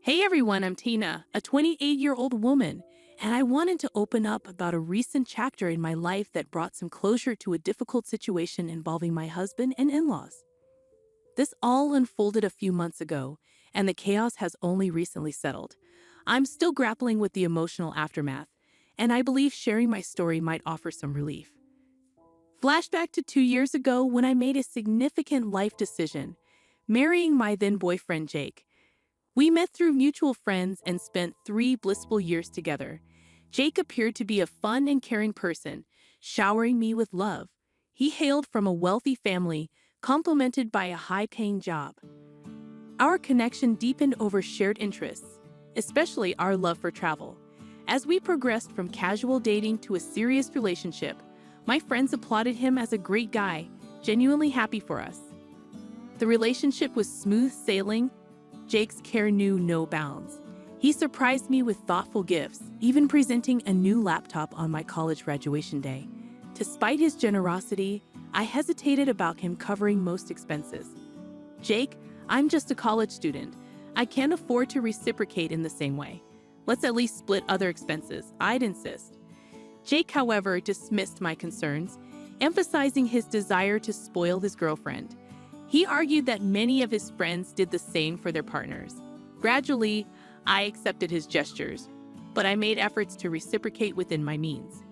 Hey everyone, I'm Tina, a 28-year-old woman, and I wanted to open up about a recent chapter in my life that brought some closure to a difficult situation involving my husband and in-laws. This all unfolded a few months ago, and the chaos has only recently settled. I'm still grappling with the emotional aftermath, and I believe sharing my story might offer some relief. Flashback to 2 years ago when I made a significant life decision, marrying my then boyfriend Jake. We met through mutual friends and spent 3 blissful years together. Jake appeared to be a fun and caring person, showering me with love. He hailed from a wealthy family, complemented by a high-paying job. Our connection deepened over shared interests, especially our love for travel. As we progressed from casual dating to a serious relationship, my friends applauded him as a great guy, genuinely happy for us. The relationship was smooth sailing. Jake's care knew no bounds. He surprised me with thoughtful gifts, even presenting a new laptop on my college graduation day. Despite his generosity, I hesitated about him covering most expenses. Jake, I'm just a college student. I can't afford to reciprocate in the same way. Let's at least split other expenses, I'd insist. Jake, however, dismissed my concerns, emphasizing his desire to spoil his girlfriend. He argued that many of his friends did the same for their partners. Gradually, I accepted his gestures, but I made efforts to reciprocate within my means.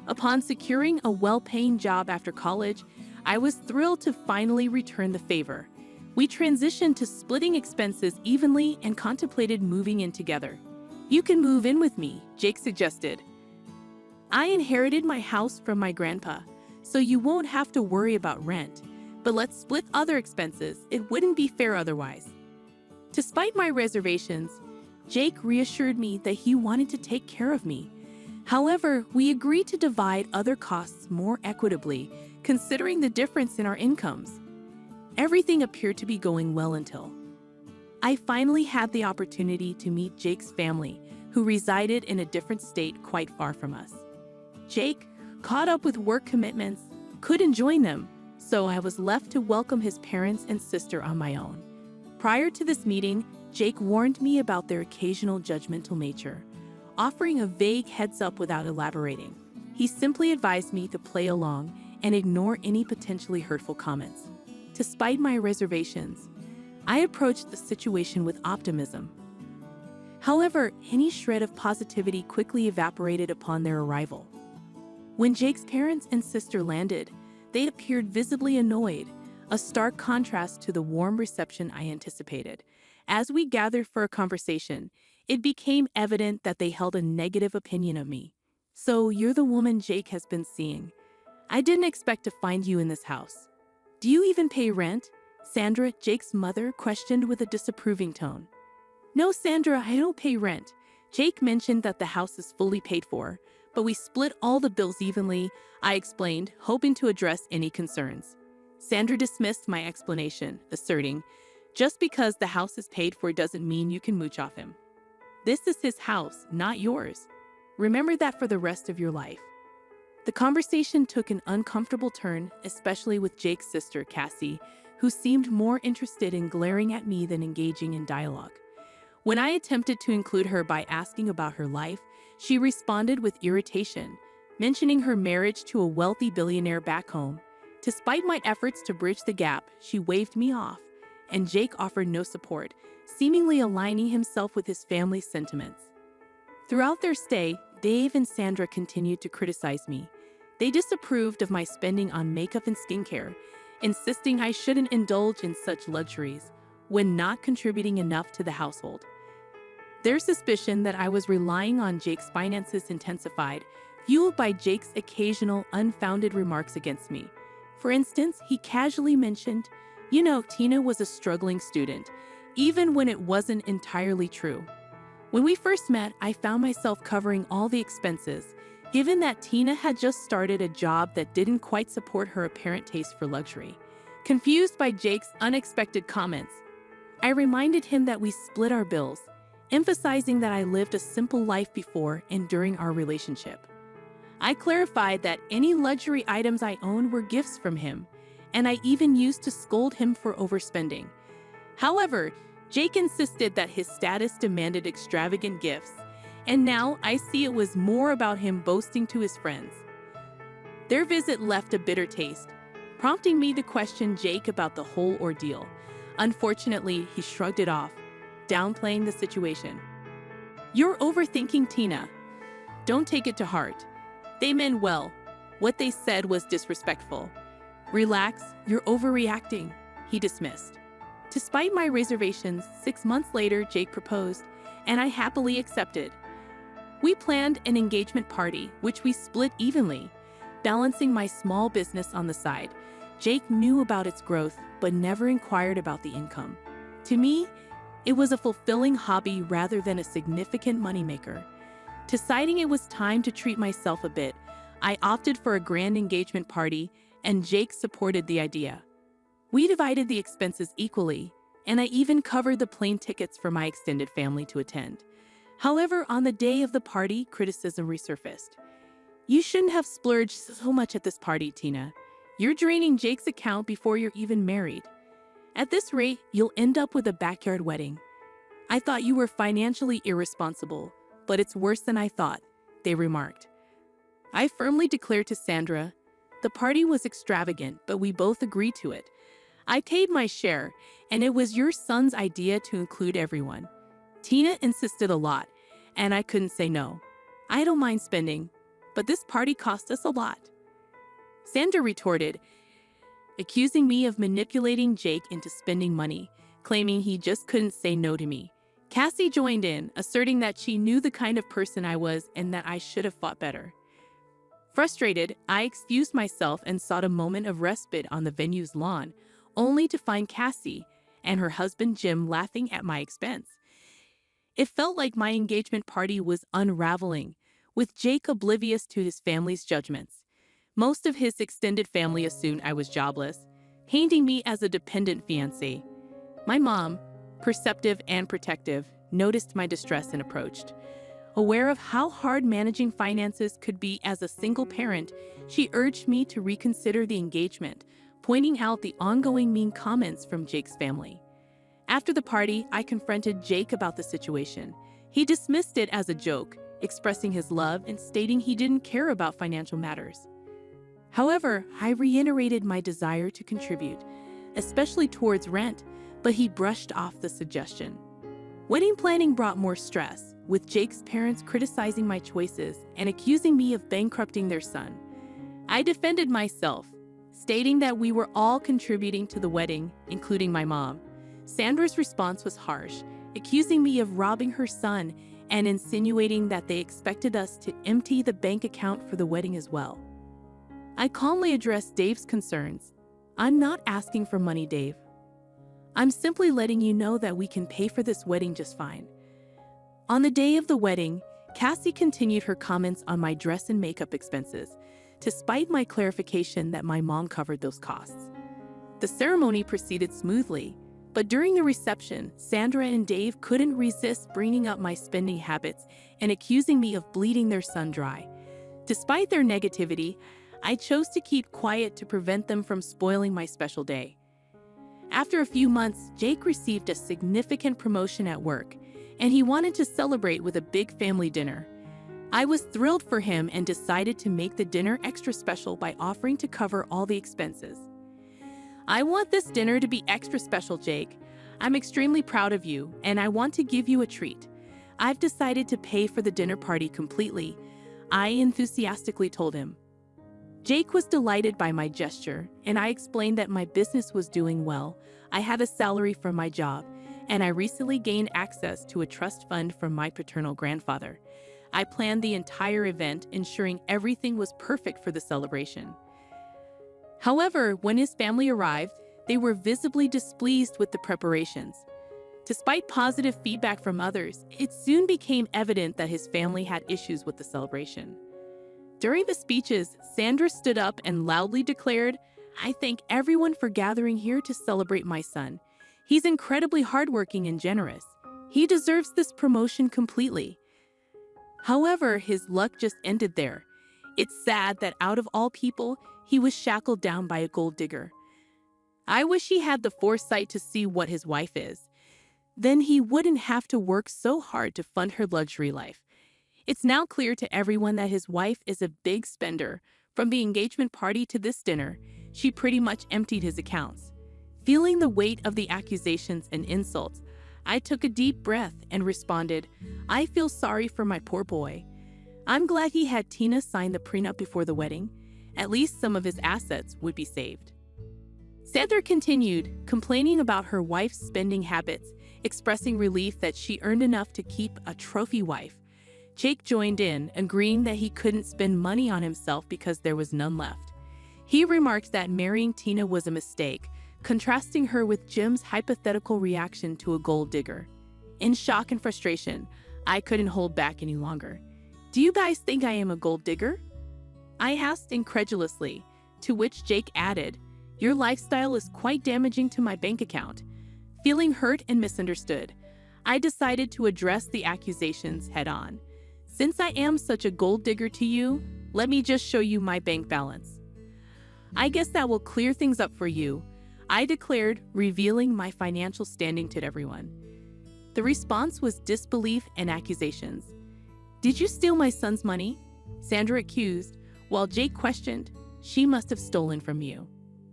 Upon securing a well-paying job after college, I was thrilled to finally return the favor. We transitioned to splitting expenses evenly and contemplated moving in together. "You can move in with me," Jake suggested. "I inherited my house from my grandpa, so you won't have to worry about rent. But let's split other expenses. It wouldn't be fair otherwise." Despite my reservations, Jake reassured me that he wanted to take care of me. However, we agreed to divide other costs more equitably, considering the difference in our incomes. Everything appeared to be going well until I finally had the opportunity to meet Jake's family, who resided in a different state quite far from us. Jake, caught up with work commitments, couldn't join them, so I was left to welcome his parents and sister on my own. Prior to this meeting, Jake warned me about their occasional judgmental nature, offering a vague heads-up without elaborating. He simply advised me to play along and ignore any potentially hurtful comments. Despite my reservations, I approached the situation with optimism. However, any shred of positivity quickly evaporated upon their arrival. When Jake's parents and sister landed, they appeared visibly annoyed, a stark contrast to the warm reception I anticipated. As we gathered for a conversation, it became evident that they held a negative opinion of me. "So you're the woman Jake has been seeing. I didn't expect to find you in this house. Do you even pay rent?" Sandra, Jake's mother, questioned with a disapproving tone. "No, Sandra, I don't pay rent. Jake mentioned that the house is fully paid for, but we split all the bills evenly," I explained, hoping to address any concerns. Sandra dismissed my explanation, asserting, "Just because the house is paid for doesn't mean you can mooch off him. This is his house, not yours. Remember that for the rest of your life." The conversation took an uncomfortable turn, especially with Jake's sister, Cassie, who seemed more interested in glaring at me than engaging in dialogue. When I attempted to include her by asking about her life, she responded with irritation, mentioning her marriage to a wealthy billionaire back home. Despite my efforts to bridge the gap, she waved me off, and Jake offered no support, seemingly aligning himself with his family's sentiments. Throughout their stay, Dave and Sandra continued to criticize me. They disapproved of my spending on makeup and skincare, insisting I shouldn't indulge in such luxuries when not contributing enough to the household. Their suspicion that I was relying on Jake's finances intensified, fueled by Jake's occasional unfounded remarks against me. For instance, he casually mentioned, Tina was a struggling student, even when it wasn't entirely true. When we first met, I found myself covering all the expenses, given that Tina had just started a job that didn't quite support her apparent taste for luxury. Confused by Jake's unexpected comments, I reminded him that we split our bills, emphasizing that I lived a simple life before and during our relationship. I clarified that any luxury items I owned were gifts from him, and I even used to scold him for overspending. However, Jake insisted that his status demanded extravagant gifts, and now I see it was more about him boasting to his friends. Their visit left a bitter taste, prompting me to question Jake about the whole ordeal. Unfortunately, he shrugged it off, downplaying the situation. "You're overthinking, Tina. Don't take it to heart. They meant well. What they said was disrespectful. Relax, you're overreacting," he dismissed. Despite my reservations, 6 months later, Jake proposed, and I happily accepted. We planned an engagement party, which we split evenly, balancing my small business on the side. Jake knew about its growth, but never inquired about the income. To me, it was a fulfilling hobby rather than a significant moneymaker. Deciding it was time to treat myself a bit, I opted for a grand engagement party, and Jake supported the idea. We divided the expenses equally, and I even covered the plane tickets for my extended family to attend. However, on the day of the party, criticism resurfaced. "You shouldn't have splurged so much at this party, Tina. You're draining Jake's account before you're even married. At this rate, you'll end up with a backyard wedding. I thought you were financially irresponsible, but it's worse than I thought," they remarked. I firmly declared to Sandra, "The party was extravagant, but we both agreed to it. I paid my share, and it was your son's idea to include everyone." Tina insisted a lot, and I couldn't say no. "I don't mind spending, but this party cost us a lot," Sandra retorted, accusing me of manipulating Jake into spending money, claiming he just couldn't say no to me. Cassie joined in, asserting that she knew the kind of person I was and that I should have fought better. Frustrated, I excused myself and sought a moment of respite on the venue's lawn, only to find Cassie and her husband Jim laughing at my expense. It felt like my engagement party was unraveling, with Jake oblivious to his family's judgments. Most of his extended family assumed I was jobless, painting me as a dependent fiancé. My mom, perceptive and protective, noticed my distress and approached. Aware of how hard managing finances could be as a single parent, she urged me to reconsider the engagement, pointing out the ongoing mean comments from Jake's family. After the party, I confronted Jake about the situation. He dismissed it as a joke, expressing his love and stating he didn't care about financial matters. However, I reiterated my desire to contribute, especially towards rent, but he brushed off the suggestion. Wedding planning brought more stress, with Jake's parents criticizing my choices and accusing me of bankrupting their son. I defended myself, stating that we were all contributing to the wedding, including my mom. Sandra's response was harsh, accusing me of robbing her son and insinuating that they expected us to empty the bank account for the wedding as well. I calmly addressed Dave's concerns. "I'm not asking for money, Dave. I'm simply letting you know that we can pay for this wedding just fine." On the day of the wedding, Cassie continued her comments on my dress and makeup expenses, despite my clarification that my mom covered those costs. The ceremony proceeded smoothly, but during the reception, Sandra and Dave couldn't resist bringing up my spending habits and accusing me of bleeding their son dry. Despite their negativity, I chose to keep quiet to prevent them from spoiling my special day. After a few months, Jake received a significant promotion at work, and he wanted to celebrate with a big family dinner. I was thrilled for him and decided to make the dinner extra special by offering to cover all the expenses. "I want this dinner to be extra special, Jake. I'm extremely proud of you, and I want to give you a treat. I've decided to pay for the dinner party completely," I enthusiastically told him. Jake was delighted by my gesture, and I explained that my business was doing well. I had a salary from my job, and I recently gained access to a trust fund from my paternal grandfather. I planned the entire event, ensuring everything was perfect for the celebration. However, when his family arrived, they were visibly displeased with the preparations. Despite positive feedback from others, it soon became evident that his family had issues with the celebration. During the speeches, Sandra stood up and loudly declared, "I thank everyone for gathering here to celebrate my son. He's incredibly hardworking and generous. He deserves this promotion completely." However, his luck just ended there. It's sad that out of all people, he was shackled down by a gold digger. I wish he had the foresight to see what his wife is. Then he wouldn't have to work so hard to fund her luxury life. It's now clear to everyone that his wife is a big spender. From the engagement party to this dinner, she pretty much emptied his accounts. Feeling the weight of the accusations and insults, I took a deep breath and responded, "I feel sorry for my poor boy. I'm glad he had Tina sign the prenup before the wedding. At least some of his assets would be saved." Sandra continued, complaining about her wife's spending habits, expressing relief that she earned enough to keep a trophy wife. Jake joined in, agreeing that he couldn't spend money on himself because there was none left. He remarked that marrying Tina was a mistake, contrasting her with Jim's hypothetical reaction to a gold digger. In shock and frustration, I couldn't hold back any longer. "Do you guys think I am a gold digger?" I asked incredulously, to which Jake added, "Your lifestyle is quite damaging to my bank account." Feeling hurt and misunderstood, I decided to address the accusations head-on. "Since I am such a gold digger to you, let me just show you my bank balance. I guess that will clear things up for you," I declared, revealing my financial standing to everyone. The response was disbelief and accusations. "Did you steal my son's money?" Sandra accused, while Jake questioned, "She must have stolen from you."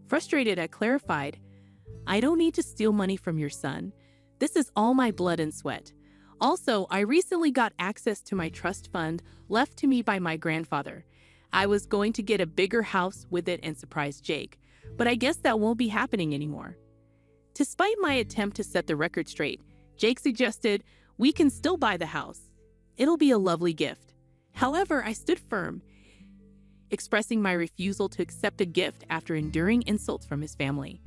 Frustrated, I clarified, "I don't need to steal money from your son. This is all my blood and sweat. Also, I recently got access to my trust fund left to me by my grandfather. I was going to get a bigger house with it and surprise Jake, but I guess that won't be happening anymore." Despite my attempt to set the record straight, Jake suggested, "We can still buy the house. It'll be a lovely gift." However, I stood firm, expressing my refusal to accept a gift after enduring insults from his family.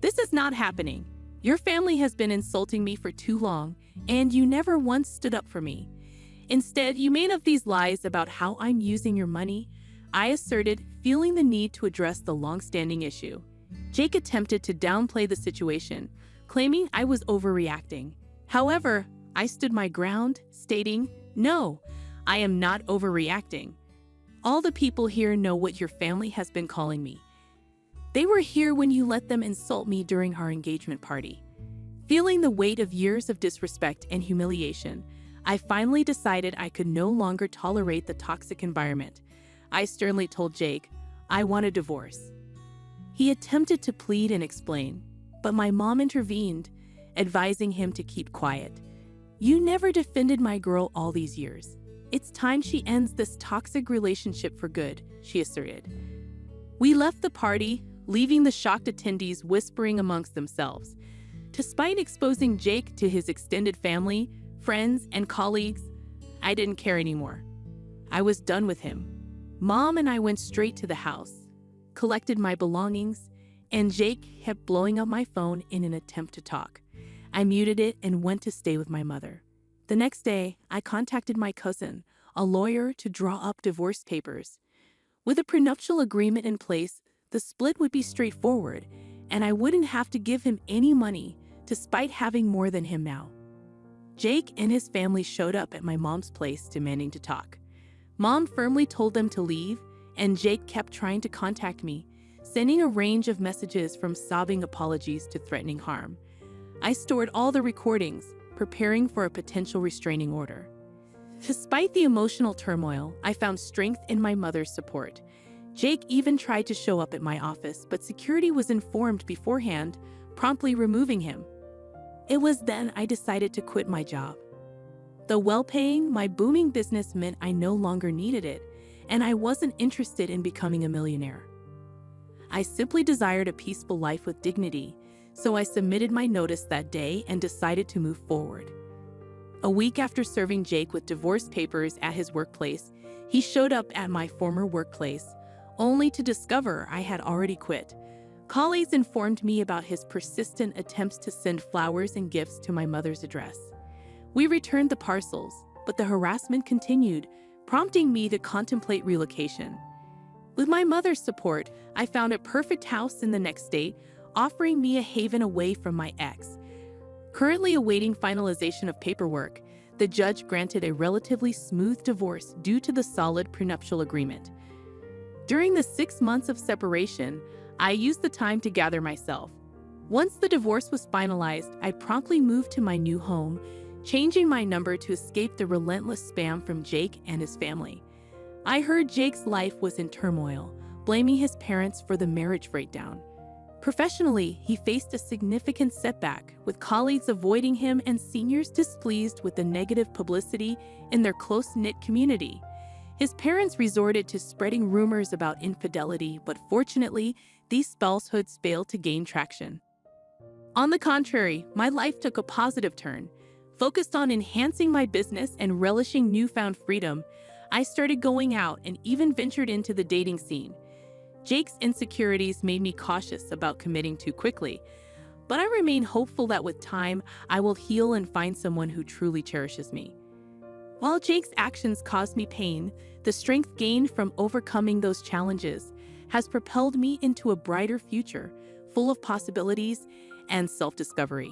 "This is not happening. Your family has been insulting me for too long, and you never once stood up for me. Instead, you made up these lies about how I'm using your money," I asserted, feeling the need to address the long-standing issue. Jake attempted to downplay the situation, claiming I was overreacting. However, I stood my ground, stating, "No, I am not overreacting. All the people here know what your family has been calling me. They were here when you let them insult me during our engagement party." Feeling the weight of years of disrespect and humiliation, I finally decided I could no longer tolerate the toxic environment. I sternly told Jake, "I want a divorce." He attempted to plead and explain, but my mom intervened, advising him to keep quiet. "You never defended my girl all these years. It's time she ends this toxic relationship for good," she asserted. We left the party, leaving the shocked attendees whispering amongst themselves. Despite exposing Jake to his extended family, friends, and colleagues, I didn't care anymore. I was done with him. Mom and I went straight to the house, collected my belongings, and Jake kept blowing up my phone in an attempt to talk. I muted it and went to stay with my mother. The next day, I contacted my cousin, a lawyer, to draw up divorce papers. With a prenuptial agreement in place, the split would be straightforward, and I wouldn't have to give him any money, despite having more than him now. Jake and his family showed up at my mom's place demanding to talk. Mom firmly told them to leave, and Jake kept trying to contact me, sending a range of messages from sobbing apologies to threatening harm. I stored all the recordings, preparing for a potential restraining order. Despite the emotional turmoil, I found strength in my mother's support. Jake even tried to show up at my office, but security was informed beforehand, promptly removing him. It was then I decided to quit my job. Though well-paying, my booming business meant I no longer needed it, and I wasn't interested in becoming a millionaire. I simply desired a peaceful life with dignity, so I submitted my notice that day and decided to move forward. A week after serving Jake with divorce papers at his workplace, he showed up at my former workplace, only to discover I had already quit. Colleagues informed me about his persistent attempts to send flowers and gifts to my mother's address. We returned the parcels, but the harassment continued, prompting me to contemplate relocation. With my mother's support, I found a perfect house in the next state, offering me a haven away from my ex. Currently awaiting finalization of paperwork, the judge granted a relatively smooth divorce due to the solid prenuptial agreement. During the 6 months of separation, I used the time to gather myself. Once the divorce was finalized, I promptly moved to my new home, changing my number to escape the relentless spam from Jake and his family. I heard Jake's life was in turmoil, blaming his parents for the marriage breakdown. Professionally, he faced a significant setback, with colleagues avoiding him and seniors displeased with the negative publicity in their close-knit community. His parents resorted to spreading rumors about infidelity, but fortunately, these falsehoods failed to gain traction. On the contrary, my life took a positive turn. Focused on enhancing my business and relishing newfound freedom, I started going out and even ventured into the dating scene. Jake's insecurities made me cautious about committing too quickly, but I remain hopeful that with time, I will heal and find someone who truly cherishes me. While Jake's actions caused me pain, the strength gained from overcoming those challenges has propelled me into a brighter future, full of possibilities and self-discovery.